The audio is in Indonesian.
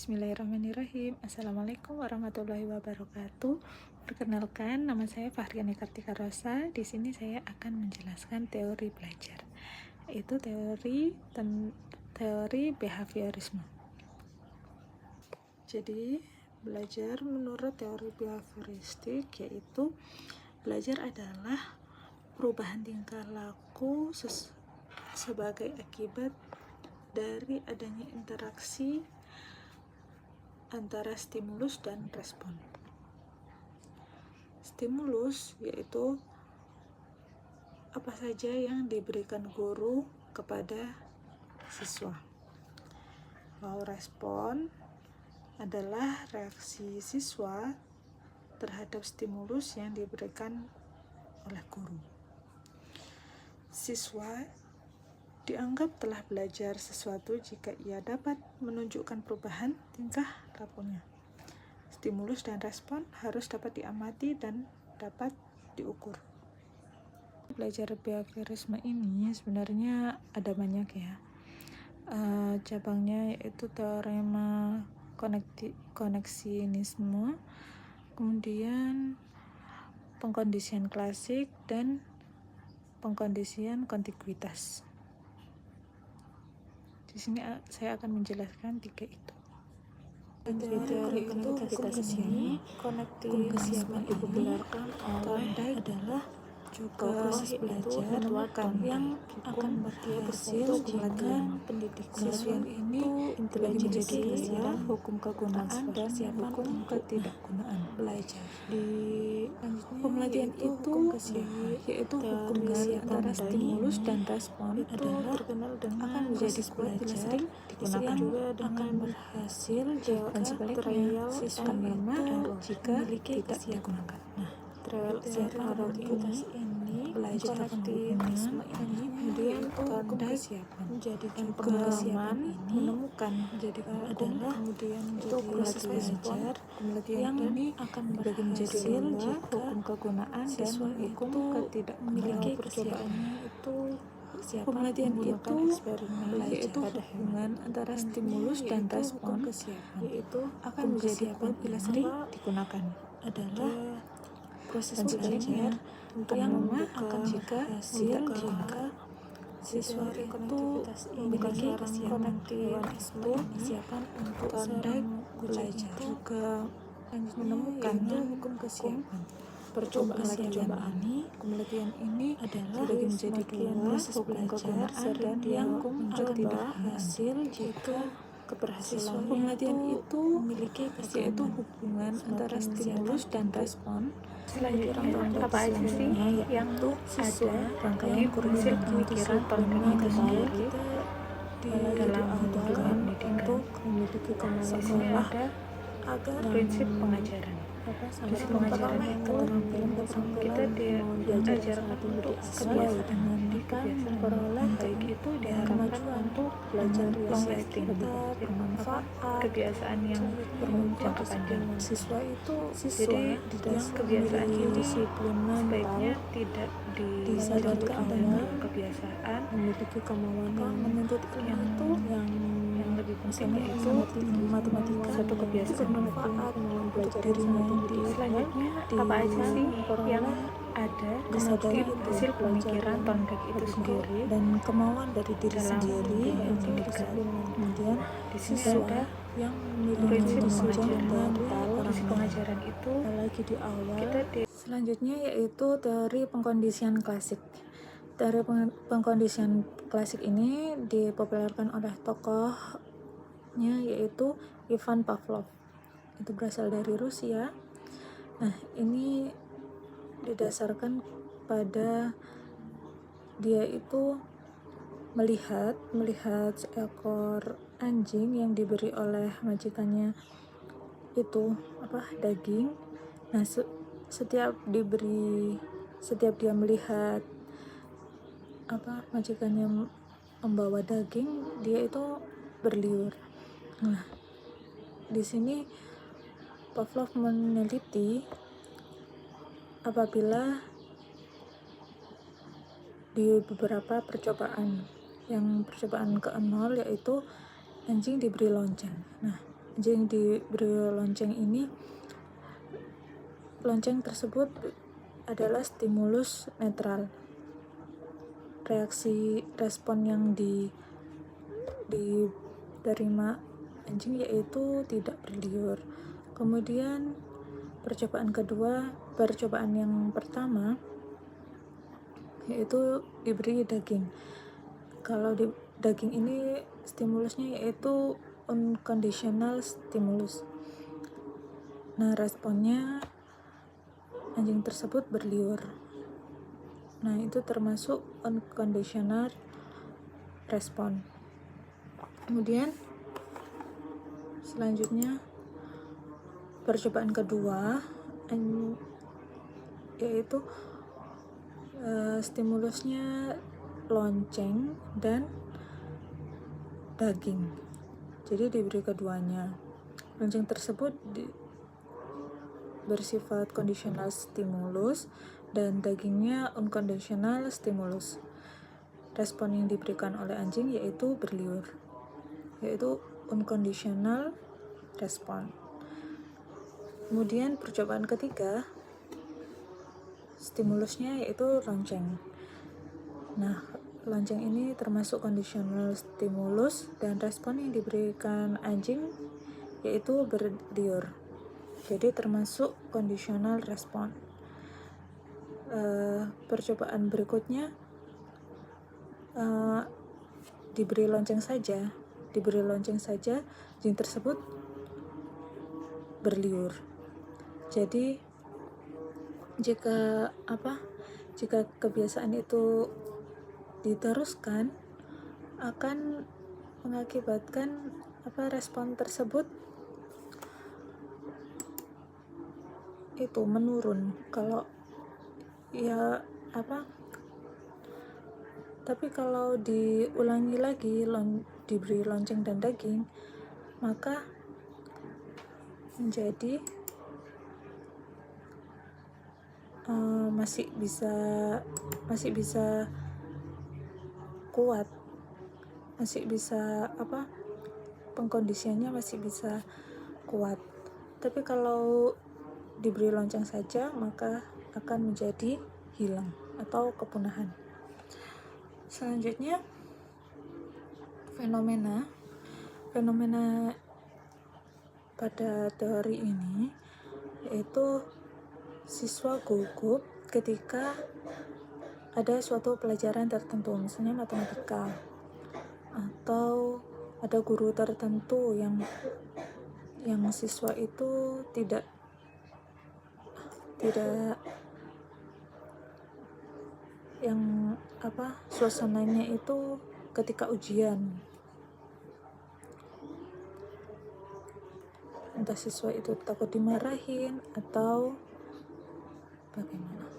Bismillahirrahmanirrahim. Assalamualaikum warahmatullahi wabarakatuh. Perkenalkan, nama saya Fahriani Kartika Rosa. Di sini saya akan menjelaskan teori belajar, yaitu teori behaviorisme. Jadi, belajar menurut teori behavioristik yaitu belajar adalah perubahan tingkah laku sebagai akibat dari adanya interaksi antara stimulus dan respon. Stimulus yaitu apa saja yang diberikan guru kepada siswa. Lalu respon adalah reaksi siswa terhadap stimulus yang diberikan oleh guru. Siswa dianggap telah belajar sesuatu jika ia dapat menunjukkan perubahan tingkah lakunya. Stimulus dan respon harus dapat diamati dan dapat diukur. Belajar behaviorisme ini sebenarnya ada banyak ya. Cabangnya yaitu teorema koneksionisme, kemudian pengkondisian klasik, dan pengkondisian kontiguitas. Di sini saya akan menjelaskan tiga itu. Teori konektivitas ini, konektivitas dipopulerkan oleh adalah juga proses belajar yang akan berhasil jika pendidikan ini dibagi menjadi pelajaran hukum kegunaan dan hukum ketidakgunaan belajar. Di pemelajaran itu yaitu hubungan antara stimulus dan respon adalah akan menjadi belajar digunakan akan berhasil dan sebaliknya siswa itu jika tidak digunakan. Nah, ini belajar konektivitas ini kemudian kesiapan menjadikan pengalaman menemukan adalah kemudian itu proses belajar yang ini akan berhasil jika hukum kegunaan dan hukum ketidakgunaan percobaannya itu pemelajaran itu yaitu hubungan antara stimulus dan respon yaitu akan menjadi bila sering digunakan adalah proses belajar yang akan jika tidak digunakan. Siswa itu memiliki konektivitas kesiapan untuk belajar juga menemukan hukum kesiapan. Percobaan ini adalah dibagi menjadi dua, hukum kegunaan dan yang akan berhasil jika keberhasilan pemelajaran itu memiliki yaitu hubungan antara stimulus dan respon. Selanjutnya apa aja sih yang ada rangkaian prinsip pemikiran tentang itu sendiri dalam pendidikan untuk memiliki kemampuan ada prinsip pengajaran. Prinsip pengajaran itu kita diajarkan untuk kebiasaan memperoleh baik itu diharapkan untuk belajar long lasting, bermanfaat, kebiasaan yang jangka panjang. Siswa itu jadi kebiasaan ini sebaiknya tidak disadarkan dengan kebiasaan memiliki kemauan yang menuntut ilmu yang lebih penting yaitu matematika, satu kebiasaan bermanfaat belajar dirinya. Selanjutnya apa aja sih yang ada di hasil pemikiran Thorndike itu sendiri dan kemauan dari diri sendiri yang kemudian di sini ada yang prinsip pengajaran prinsip pengajaran itu lagi di awal selanjutnya yaitu teori pengkondisian klasik. Teori pengkondisian klasik ini dipopulerkan oleh tokohnya yaitu Ivan Pavlov. Itu berasal dari Rusia. Nah, ini didasarkan pada dia itu melihat seekor anjing yang diberi oleh majikannya itu daging. Nah, setiap dia melihat majikannya membawa daging, dia itu berliur. Nah, di sini Pavlov meneliti apabila di beberapa percobaan, yang percobaan ke-0 yaitu anjing diberi lonceng. Nah, anjing diberi lonceng ini, lonceng tersebut adalah stimulus netral. Reaksi respon yang diterima anjing yaitu tidak berliur. Kemudian percobaan yang pertama yaitu diberi daging. Kalau di daging ini stimulusnya yaitu unconditional stimulus. Nah, responnya anjing tersebut berliur. Nah, itu termasuk unconditional respon. Kemudian selanjutnya percobaan kedua yaitu stimulusnya lonceng dan daging. Jadi diberi keduanya. Lonceng tersebut bersifat conditional stimulus dan dagingnya unconditional stimulus. Respon yang diberikan oleh anjing yaitu berliur, yaitu unconditional respon. Kemudian percobaan ketiga, stimulusnya yaitu lonceng. Nah, lonceng ini termasuk conditional stimulus dan respon yang diberikan anjing yaitu berliur. Jadi termasuk conditional respon. Percobaan berikutnya diberi lonceng saja, anjing tersebut berliur. Jadi jika kebiasaan itu diteruskan akan mengakibatkan respon tersebut itu menurun. Tapi kalau diulangi lagi diberi lonceng dan daging, maka menjadi masih bisa kuat, pengkondisiannya masih bisa kuat. Tapi kalau diberi lonceng saja, maka akan menjadi hilang atau kepunahan. Selanjutnya fenomena pada teori ini yaitu siswa gugup ketika ada suatu pelajaran tertentu, misalnya matematika, atau ada guru tertentu yang siswa itu tidak yang suasananya itu ketika ujian, entah siswa itu takut dimarahin atau bagaimana.